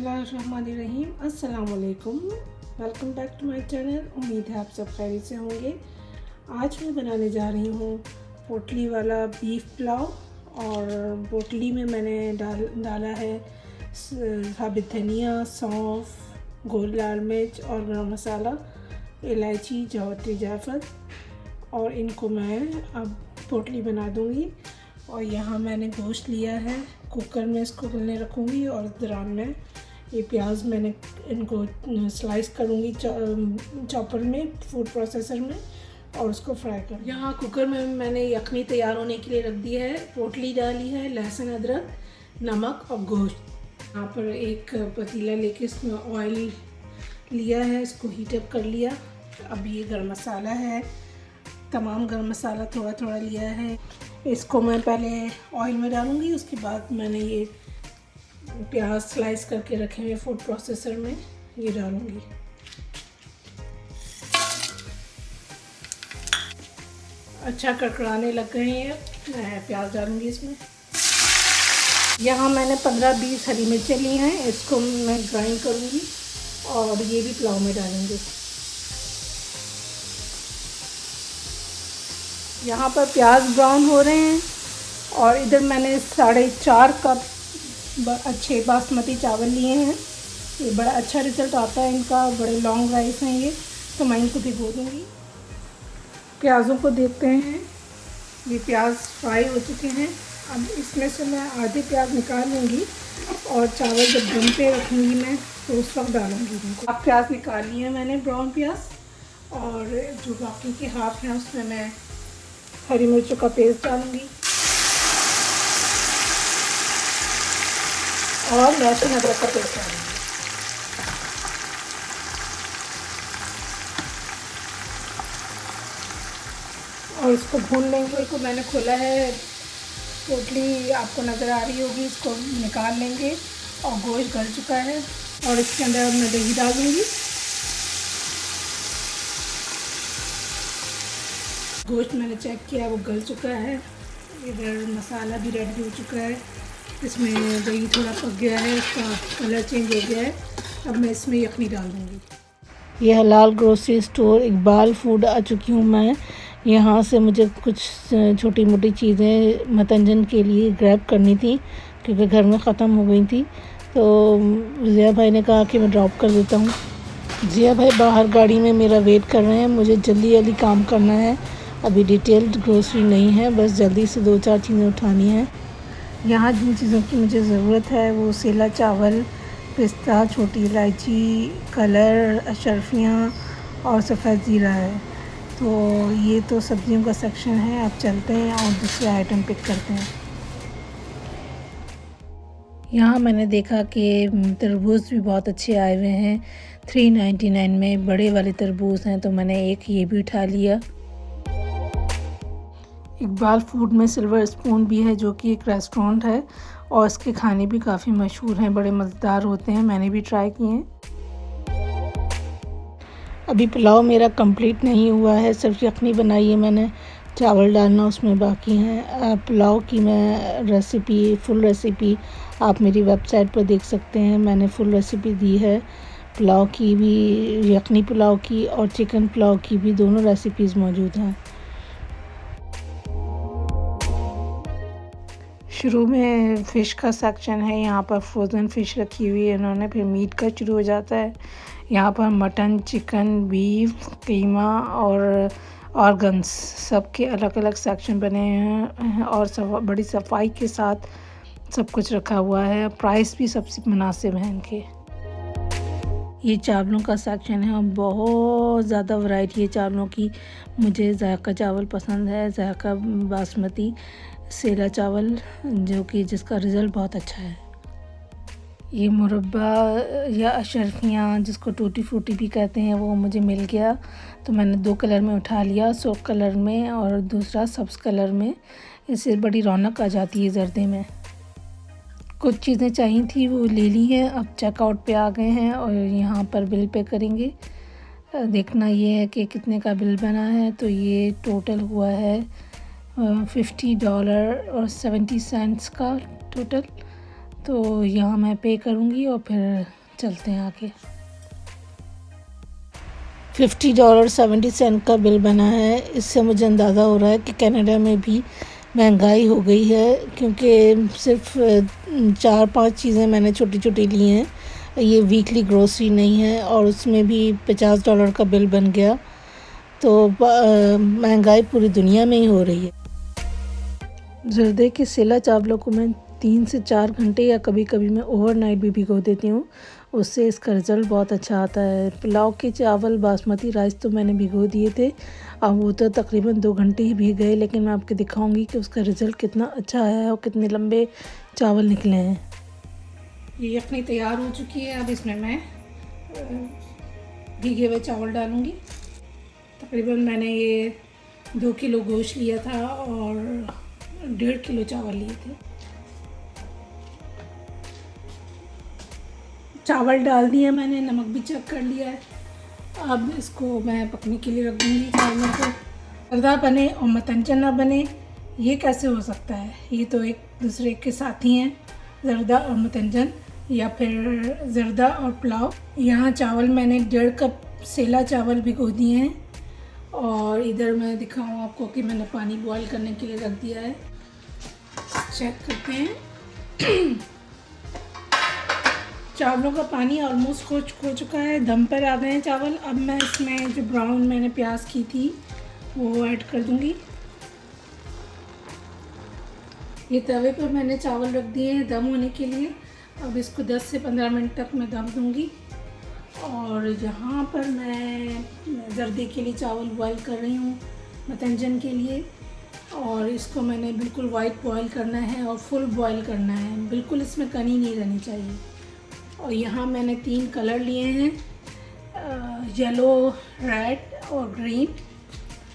बिस्मिल्लाहिर्रहमानिर्रहीम। अस्सलाम वालेकुम। Welcome back to my channel. उम्मीद है आप सब खैरियत से होंगे। आज मैं बनाने जा रही हूँ पोटली वाला बीफ पुलाव। और पोटली में मैंने डाला है साबित धनिया, सौंफ, गोल लाल मिर्च और गरम मसाला, इलायची, जावित्री, जायफल। और इनको मैं अब पोटली बना दूँगी। और यहाँ मैंने गोश्त लिया है, कुकर में इसको गलने रखूँगी। और इस दौरान में ये प्याज मैंने इनको स्लाइस करूँगी चॉपर में, फूड प्रोसेसर में, और उसको फ्राई कर। यहाँ कुकर में मैंने यखनी तैयार होने के लिए रख दिया है। पोटली डाली है, लहसुन, अदरक, नमक और गोश्त। यहाँ पर एक पतीला लेके इसमें ऑयल लिया है, इसको हीटअप कर लिया। अब ये गरम मसाला है, तमाम गरम मसाला थोड़ा थोड़ा लिया है। इसको मैं पहले ऑयल में डालूँगी, उसके बाद मैंने ये प्याज स्लाइस करके रखे हुए फूड प्रोसेसर में ये डालूँगी। अच्छा कड़कड़ाने लग गए हैं, मैं प्याज डालूँगी इसमें। यहाँ मैंने 15-20 हरी मिर्चें ली हैं, इसको मैं ग्राइंड करूँगी और ये भी पुलाव में डालूँगी। यहाँ पर प्याज ब्राउन हो रहे हैं और इधर मैंने 4.5 कप अच्छे बासमती चावल लिए हैं। ये बड़ा अच्छा रिज़ल्ट आता है इनका, बड़े लॉन्ग राइस हैं ये, तो मैं इनको भिगो दूँगी। प्याज़ों को देखते हैं, ये प्याज फ्राई हो चुके हैं। अब इसमें से मैं आधे प्याज निकाल लूँगी और चावल जब दम पे रखूँगी मैं तो उस वक्त डालूँगी इनको। अब प्याज निकाल लिए हैं मैंने, ब्राउन प्याज, और जो बाकी के हाफ हैं उसमें मैं हरी मिर्चों का पेस्ट डालूंगी और लहसुन अदरक का पेस्ट डालूंगी। और इसको भून लेंगे। इसको मैंने खोला है, पोटली आपको नज़र आ रही होगी, इसको निकाल लेंगे। और गोश्त गल चुका है और इसके अंदर मैं दही डाल दूँगी। गोश्त मैंने चेक किया, वो गल चुका है। इधर मसाला भी रेडी हो चुका है, इसमें दही थोड़ा पक गया है, इसका कलर चेंज हो गया है। अब मैं इसमें यखनी डाल दूँगी। यह हलाल ग्रोसरी स्टोर इकबाल फूड आ चुकी हूँ मैं। यहाँ से मुझे कुछ छोटी मोटी चीज़ें मतंजन के लिए ग्रैब करनी थी क्योंकि घर में ख़त्म हो गई थी। तो ज़िया भाई ने कहा कि मैं ड्रॉप कर देता हूँ। ज़िया भाई बाहर गाड़ी में मेरा वेट कर रहे हैं, मुझे जल्दी जल्दी काम करना है। अभी डिटेल्ड ग्रोसरी नहीं है, बस जल्दी से 2-4 चीज़ें उठानी हैं। यहाँ जिन चीज़ों की मुझे ज़रूरत है वो सेला चावल, पिस्ता, छोटी इलायची, कलर, अशरफियाँ और सफ़ेद ज़ीरा है। तो ये तो सब्जियों का सेक्शन है। अब चलते हैं और दूसरे आइटम पिक करते हैं। यहाँ मैंने देखा कि तरबूज भी बहुत अच्छे आए हुए हैं, 399 में बड़े वाले तरबूज हैं, तो मैंने एक ये भी उठा लिया। इकबाल फूड में सिल्वर स्पून भी है, जो कि एक रेस्टोरेंट है और इसके खाने भी काफ़ी मशहूर हैं, बड़े मज़ेदार होते हैं, मैंने भी ट्राई किए हैं। अभी पुलाव मेरा कंप्लीट नहीं हुआ है, सिर्फ यखनी बनाई है मैंने, चावल डालना उसमें बाकी हैं। पुलाव की मैं रेसिपी, फुल रेसिपी आप मेरी वेबसाइट पर देख सकते हैं। मैंने फुल रेसिपी दी है पुलाव की भी, यखनी पुलाव की और चिकन पुलाव की भी, दोनों रेसिपीज़ मौजूद हैं। शुरू में फ़िश का सेक्शन है, यहाँ पर फ्रोज़न फ़िश रखी हुई है इन्होंने, फिर मीट का शुरू हो जाता है। यहाँ पर मटन, चिकन, बीफ, कीमा और ऑर्गन्स सब के अलग अलग सेक्शन बने हैं और बड़ी सफाई के साथ सब कुछ रखा हुआ है। प्राइस भी सबसे मुनासिब है इनके। ये चावलों का सेक्शन है और बहुत ज़्यादा वैरायटी है चावलों की। मुझे जायका चावल पसंद है, जायका बासमती सेला चावल, जो कि जिसका रिज़ल्ट बहुत अच्छा है। ये मुरब्बा या अशरफियाँ, जिसको टूटी फ्रूटी भी कहते हैं, वो मुझे मिल गया, तो मैंने 2 कलर में उठा लिया, सूख कलर में और दूसरा सब्ज़ कलर में। इससे बड़ी रौनक आ जाती है जर्दे में। कुछ चीज़ें चाहिए थी वो ले ली हैं। अब चेकआउट पे आ गए हैं और यहाँ पर बिल पे करेंगे। देखना ये है कि कितने का बिल बना है। तो ये टोटल हुआ है $50 और 70 सेंट्स का टोटल। तो यहाँ मैं पे करूँगी और फिर चलते हैं आगे। $50.70 का बिल बना है। इससे मुझे अंदाज़ा हो रहा है कि कनाडा में भी महंगाई हो गई है, क्योंकि सिर्फ 4-5 चीज़ें मैंने छोटी छोटी ली हैं। ये वीकली ग्रोसरी नहीं है और उसमें भी $50 का बिल बन गया। तो महंगाई पूरी दुनिया में ही हो रही है। जर्दे के सेला चावलों को मैं 3 से 4 घंटे या कभी कभी मैं ओवरनाइट भी भिगो देती हूँ। उससे इसका रिज़ल्ट बहुत अच्छा आता है। पुलाव के चावल बासमती राइस तो मैंने भिगो दिए थे, अब वो तो तकरीबन 2 घंटे ही भीग गए, लेकिन मैं आपको दिखाऊंगी कि उसका रिज़ल्ट कितना अच्छा है और कितने लंबे चावल निकले हैं। ये यखनी तैयार हो चुकी है। अब इसमें मैं भीगे हुए चावल डालूँगी। तकरीबन मैंने ये 2 किलो गोश्त लिया था और 1.5 किलो चावल लिए थे। चावल डाल दिए मैंने, नमक भी चेक कर लिया है। अब इसको मैं पकने के लिए रख दूँगी चावलों को। जर्दा बने और मतंजन ना बने, ये कैसे हो सकता है? ये तो एक दूसरे के साथी हैं, जर्दा और मतंजन, या फिर जर्दा और पुलाव। यहाँ चावल मैंने 1.5 कप सेला चावल भिगो दिए हैं और इधर मैं दिखाऊँ आपको कि मैंने पानी बॉईल करने के लिए रख दिया है। चेक करते हैं। चावलों का पानी ऑलमोस्ट हो चुका है, दम पर आ गए हैं चावल। अब मैं इसमें जो ब्राउन मैंने प्याज की थी वो ऐड कर दूंगी। ये तवे पर मैंने चावल रख दिए हैं दम होने के लिए। अब इसको 10 से 15 मिनट तक मैं दम दूंगी। और यहाँ पर मैं जर्दे के लिए चावल बॉईल कर रही हूँ, मतंजन के लिए। और इसको मैंने बिल्कुल वाइट बॉईल करना है और फुल बॉईल करना है, बिल्कुल इसमें कनी नहीं रहनी चाहिए। और यहाँ मैंने 3 कलर लिए हैं, येलो, रेड और ग्रीन।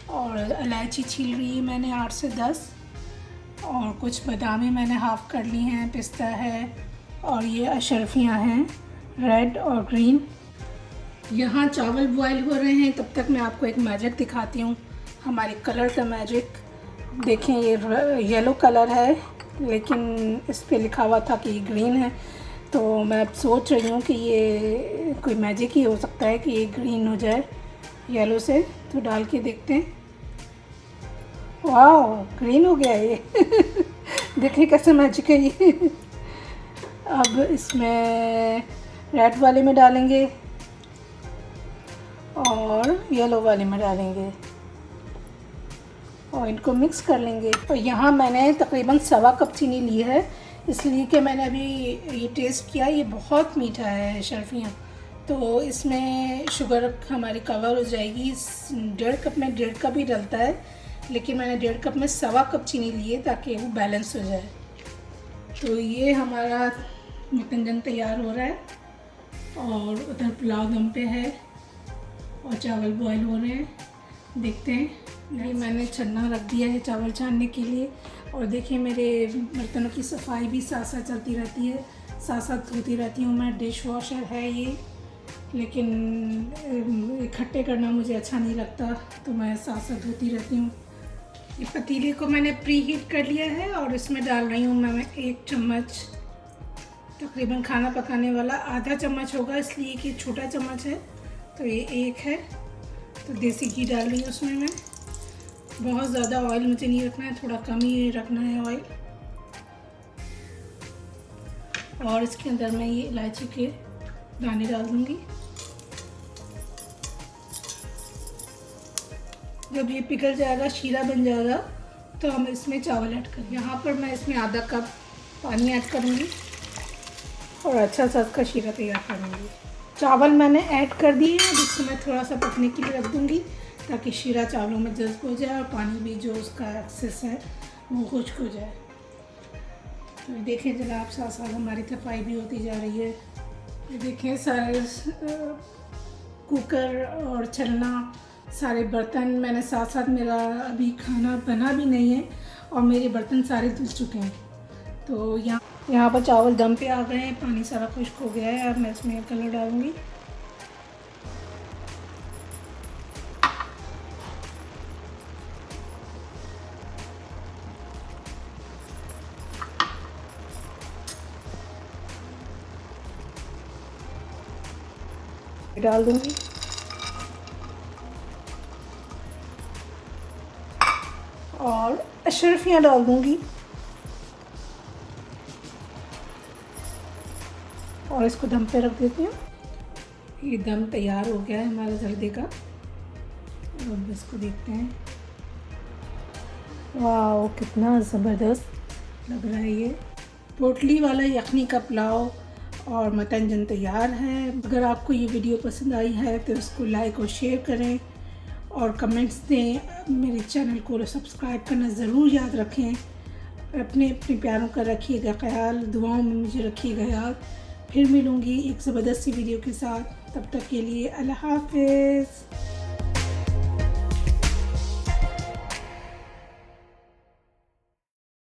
और इलायची छील रही है मैंने 8 से 10, और कुछ बादामें मैंने हाफ़ कर ली हैं, पिस्ता है, और ये अशरफियाँ हैं रेड और ग्रीन। यहाँ चावल बॉईल हो रहे हैं, तब तक मैं आपको एक मैजिक दिखाती हूँ, हमारे कलर का मैजिक। देखें, ये येलो कलर है, लेकिन इस पे लिखा हुआ था कि ये ग्रीन है। तो मैं अब सोच रही हूँ कि ये कोई मैजिक ही हो सकता है कि ये ग्रीन हो जाए येलो से। तो डाल के देखते हैं। वाह, ग्रीन हो गया ये। देखिए कैसे मैजिक है ये। अब इसमें रेड वाले में डालेंगे और येलो वाले में डालेंगे और इनको मिक्स कर लेंगे। और यहाँ मैंने तकरीबन 1.25 कप चीनी ली है, इसलिए कि मैंने अभी ये टेस्ट किया, ये बहुत मीठा है शर्फियाँ। तो इसमें शुगर हमारी कवर हो जाएगी। 1.5 कप में 1.5 कप ही डलता है, लेकिन मैंने 1.5 कप में 1.25 कप चीनी लिए ताकि वो बैलेंस हो जाए। तो ये हमारा मतंजन तैयार हो रहा है और उधर पुलाव दम पे है और चावल बॉईल हो रहे हैं। देखते हैं। ये मैंने छन्ना रख दिया है चावल छानने के लिए। और देखिए मेरे बर्तनों की सफाई भी साथ साथ चलती रहती है, साथ साथ धोती रहती हूँ मैं। डिश वॉशर है ये, लेकिन इकट्ठे करना मुझे अच्छा नहीं लगता, तो मैं साथ साथ धोती रहती हूँ। ये पतीले को मैंने प्री हीट कर लिया है और इसमें डाल रही हूँ मैं 1 चम्मच, तकरीबन खाना पकाने वाला आधा चम्मच होगा, इसलिए कि छोटा चम्मच है तो ये 1 है। तो देसी घी डाल रही हूँ उसमें मैं। बहुत ज़्यादा ऑयल मुझे नहीं रखना है, थोड़ा कम ही रखना है ऑयल। और इसके अंदर मैं ये इलायची के दाने डाल दूँगी। जब ये पिघल जाएगा, शीरा बन जाएगा, तो हम इसमें चावल ऐड करेंगे। यहाँ पर मैं इसमें आधा कप पानी ऐड करूँगी और अच्छा सा इसका शीरा तैयार करूँगी। चावल मैंने ऐड कर दिए हैं, जिसको मैं थोड़ा सा पकने के लिए रख दूँगी ताकि शीरा चावलों में जज्ब हो जाए और पानी भी जो उसका एक्सेस है वो खुश्क हो जाए। तो देखें जरा आप, साथ साथ हमारी सफाई भी होती जा रही है। ये देखें सारे कुकर और छलना, सारे बर्तन मैंने साथ साथ, मेरा अभी खाना बना भी नहीं है और मेरे बर्तन सारे धुल चुके हैं। तो यहाँ पर चावल दम पे आ गए हैं, पानी सारा खुश्क हो गया है। अब मैं इसमें कलर डालूँगी। डाल दूँगी। और अशरफियाँ डाल दूँगी और इसको दम पे रख देती हूँ। ये दम तैयार हो गया है हमारा जर्दे का। अब इसको देखते हैं। वाह, कितना ज़बरदस्त लग रहा है ये। पोटली वाला यखनी का पुलाव और मतंजन तैयार है। अगर आपको ये वीडियो पसंद आई है तो इसको लाइक और शेयर करें और कमेंट्स दें। मेरे चैनल को सब्सक्राइब करना ज़रूर याद रखें। अपने प्यारों का रखिएगा ख्याल, दुआओं में मुझे रखिएगा याद। फिर मिलूँगी एक ज़बरदस्त सी वीडियो के साथ। तब तक के लिए अल्लाह हाफ़िज़।